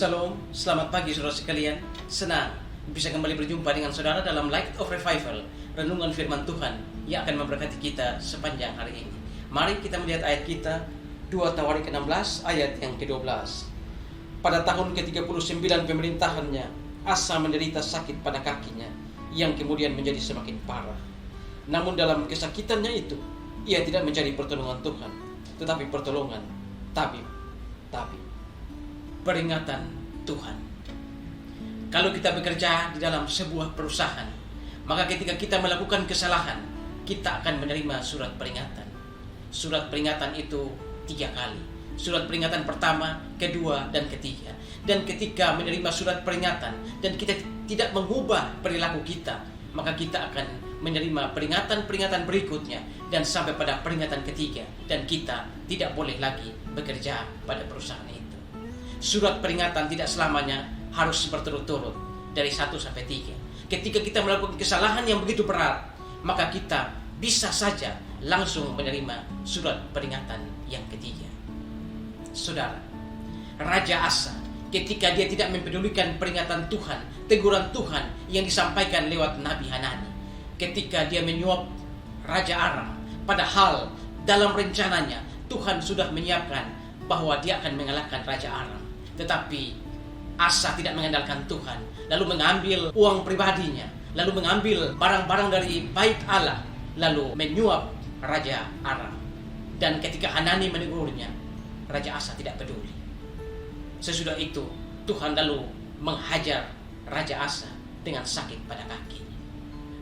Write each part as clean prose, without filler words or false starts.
Shalom, selamat pagi saudara sekalian. Senang bisa kembali berjumpa dengan saudara dalam Light of Revival, renungan firman Tuhan yang akan memberkati kita sepanjang hari ini. Mari kita melihat ayat kita 2 Tawarik 16 ayat yang ke-12. Pada tahun ke-39 pemerintahannya, Asa menderita sakit pada kakinya yang kemudian menjadi semakin parah. Namun dalam kesakitannya itu, ia tidak mencari pertolongan Tuhan, tetapi pertolongan tabib. Peringatan Tuhan. Kalau kita bekerja di dalam sebuah perusahaan, maka ketika kita melakukan kesalahan, kita akan menerima surat peringatan. Surat peringatan itu 3 kali. Surat peringatan pertama, kedua, dan ketiga. Dan ketika menerima surat peringatan dan kita tidak mengubah perilaku kita, maka kita akan menerima peringatan-peringatan berikutnya dan sampai pada peringatan ketiga, dan kita tidak boleh lagi bekerja pada perusahaan itu. Surat peringatan tidak selamanya harus berturut-turut dari 1 sampai 3. Ketika kita melakukan kesalahan yang begitu berat, maka kita bisa saja langsung menerima surat peringatan yang ketiga. Saudara, Raja Asa ketika dia tidak mempedulikan peringatan Tuhan, teguran Tuhan yang disampaikan lewat Nabi Hanani, ketika dia menyuap Raja Aram, padahal dalam rencananya Tuhan sudah menyiapkan bahwa dia akan mengalahkan Raja Aram. Tetapi Asa tidak mengandalkan Tuhan, lalu mengambil uang pribadinya, lalu mengambil barang-barang dari bait Allah, lalu menyuap Raja Aram. Dan ketika Hanani menegurnya, Raja Asa tidak peduli. Sesudah itu Tuhan lalu menghajar Raja Asa dengan sakit pada kakinya.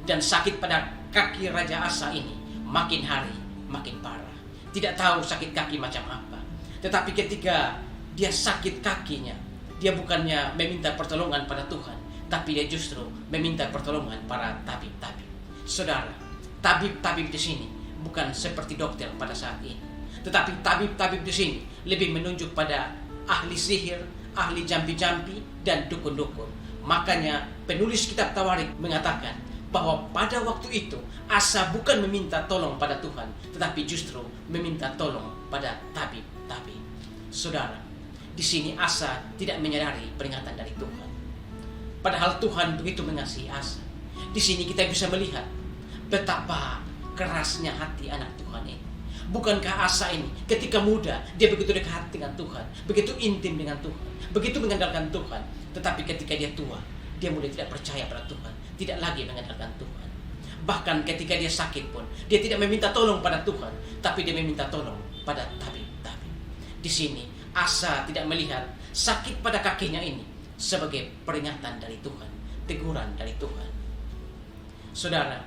Dan sakit pada kaki Raja Asa ini makin hari makin parah. Tidak tahu sakit kaki macam apa. Tetapi ketika dia sakit kakinya, dia bukannya meminta pertolongan pada Tuhan, tapi dia justru meminta pertolongan para tabib-tabib. Saudara, tabib-tabib di sini bukan seperti dokter pada saat ini, tetapi tabib-tabib di sini lebih menunjuk pada ahli sihir, ahli jampi-jampi, dan dukun-dukun. Makanya penulis kitab Tawarik mengatakan bahwa pada waktu itu Asa bukan meminta tolong pada Tuhan, tetapi justru meminta tolong pada tabib-tabib. Saudara, di sini Asa tidak menyadari peringatan dari Tuhan. Padahal Tuhan begitu mengasihi Asa. Di sini kita bisa melihat betapa kerasnya hati anak Tuhan ini. Bukankah Asa ini ketika muda dia begitu dekat dengan Tuhan, begitu intim dengan Tuhan, begitu mengandalkan Tuhan. Tetapi ketika dia tua, dia mulai tidak percaya pada Tuhan, tidak lagi mengandalkan Tuhan. Bahkan ketika dia sakit pun, dia tidak meminta tolong pada Tuhan, tapi dia meminta tolong pada tabib-tabib. Di sini Asa tidak melihat sakit pada kakinya ini sebagai peringatan dari Tuhan, teguran dari Tuhan. Saudara,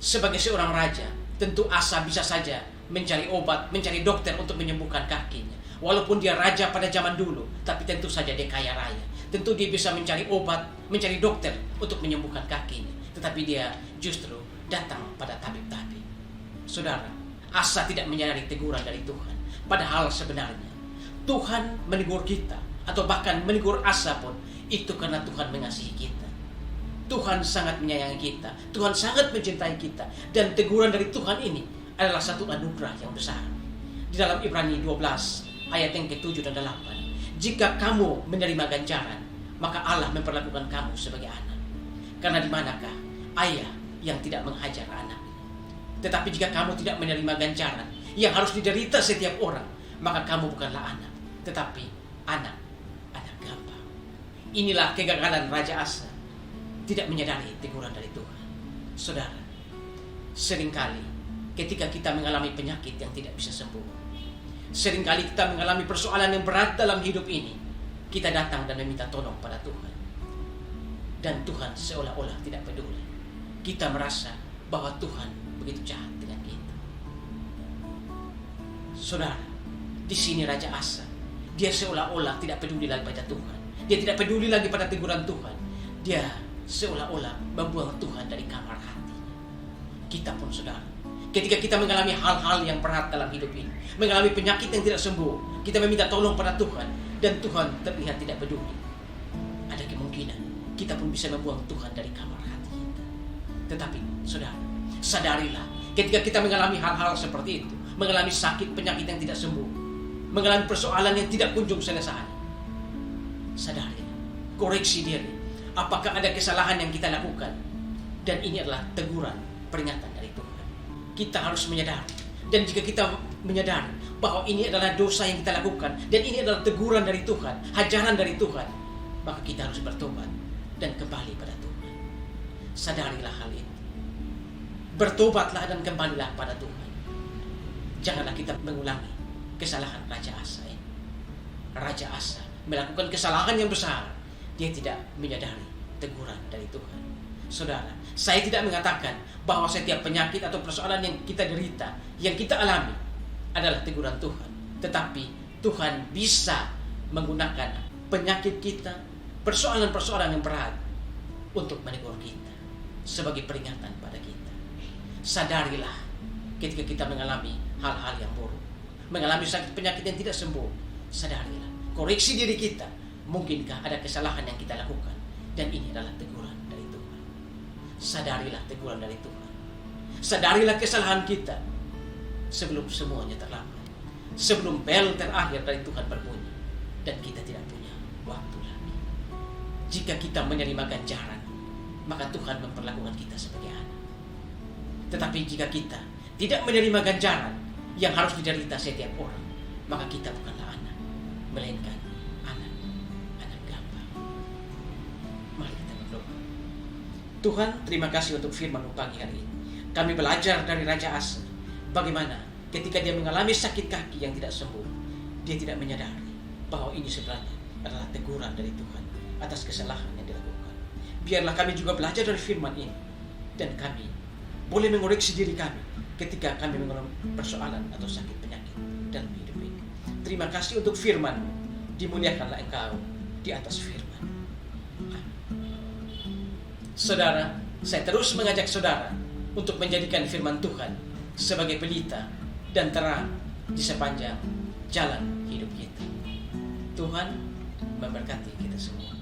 sebagai seorang raja, tentu Asa bisa saja mencari obat, mencari dokter untuk menyembuhkan kakinya. Walaupun dia raja pada zaman dulu, tapi tentu saja dia kaya raya. Tentu dia bisa mencari obat, mencari dokter untuk menyembuhkan kakinya. Tetapi dia justru datang pada tabib-tabib. Saudara, Asa tidak menyadari teguran dari Tuhan. Padahal sebenarnya Tuhan menegur kita, atau bahkan menegur Asa pun, itu karena Tuhan mengasihi kita. Tuhan sangat menyayangi kita, Tuhan sangat mencintai kita. Dan teguran dari Tuhan ini adalah satu anugerah yang besar. Di dalam Ibrani 12 ayat yang ke-7 dan 8, jika kamu menerima ganjaran, maka Allah memperlakukan kamu sebagai anak. Karena di manakah ayah yang tidak menghajar anak? Tetapi jika kamu tidak menerima ganjaran yang harus diderita setiap orang, maka kamu bukanlah anak, tetapi anak gampang. Inilah kegagalan Raja Asa, tidak menyadari teguran dari Tuhan. Saudara, seringkali ketika kita mengalami penyakit yang tidak bisa sembuh, seringkali kita mengalami persoalan yang berat dalam hidup ini, kita datang dan meminta tolong pada Tuhan. Dan Tuhan seolah-olah tidak peduli. Kita merasa bahwa Tuhan begitu jahat dengan kita. Saudara, di sini Raja Asa, dia seolah-olah tidak peduli lagi pada Tuhan. Dia tidak peduli lagi pada teguran Tuhan. Dia seolah-olah membuang Tuhan dari kamar hatinya. Kita pun saudara, ketika kita mengalami hal-hal yang berat dalam hidup ini, mengalami penyakit yang tidak sembuh, kita meminta tolong pada Tuhan, dan Tuhan terlihat tidak peduli. Ada kemungkinan kita pun bisa membuang Tuhan dari kamar hati kita. Tetapi saudara, sadarilah, ketika kita mengalami hal-hal seperti itu, mengalami sakit, penyakit yang tidak sembuh, mengalami persoalan yang tidak kunjung selesai, sadari, koreksi diri. Apakah ada kesalahan yang kita lakukan? Dan ini adalah teguran, peringatan dari Tuhan. Kita harus menyadari. Dan jika kita menyadari bahwa ini adalah dosa yang kita lakukan, dan ini adalah teguran dari Tuhan, hajaran dari Tuhan, maka kita harus bertobat dan kembali pada Tuhan. Sadarilah hal itu. Bertobatlah dan kembalilah pada Tuhan. Janganlah kita mengulangi kesalahan Raja Asa ini. Raja Asa melakukan kesalahan yang besar. Dia tidak menyadari teguran dari Tuhan. Saudara, saya tidak mengatakan bahwa setiap penyakit atau persoalan yang kita derita, yang kita alami adalah teguran Tuhan. Tetapi Tuhan bisa menggunakan penyakit kita, persoalan-persoalan yang berat untuk menegur kita sebagai peringatan pada kita. Sadarilah ketika kita mengalami hal-hal yang buruk, mengalami sakit penyakit yang tidak sembuh. Sadarilah, koreksi diri kita. Mungkinkah ada kesalahan yang kita lakukan? Dan ini adalah teguran dari Tuhan. Sadarilah teguran dari Tuhan. Sadarilah kesalahan kita sebelum semuanya terlambat, sebelum bel terakhir dari Tuhan berbunyi dan kita tidak punya waktu lagi. Jika kita menerima ganjaran, maka Tuhan memperlakukan kita sebagai anak. Tetapi jika kita tidak menerima ganjaran yang harus diderita setiap orang, maka kita bukanlah anak, melainkan anak gamba. Mari kita berdoa. Tuhan, terima kasih untuk firman-Mu pagi hari ini. Kami belajar dari Raja Asa bagaimana ketika dia mengalami sakit kaki yang tidak sembuh, dia tidak menyadari bahwa ini sebenarnya adalah teguran dari Tuhan atas kesalahan yang dilakukan. Biarlah kami juga belajar dari firman ini, dan kami boleh mengoreksi diri kami ketika kami mengalami persoalan atau sakit penyakit dalam hidup ini. Terima kasih untuk firman-Mu. Dimuliakanlah Engkau di atas firman. Saudara, saya terus mengajak saudara untuk menjadikan firman Tuhan sebagai pelita dan terang di sepanjang jalan hidup kita. Tuhan memberkati kita semua.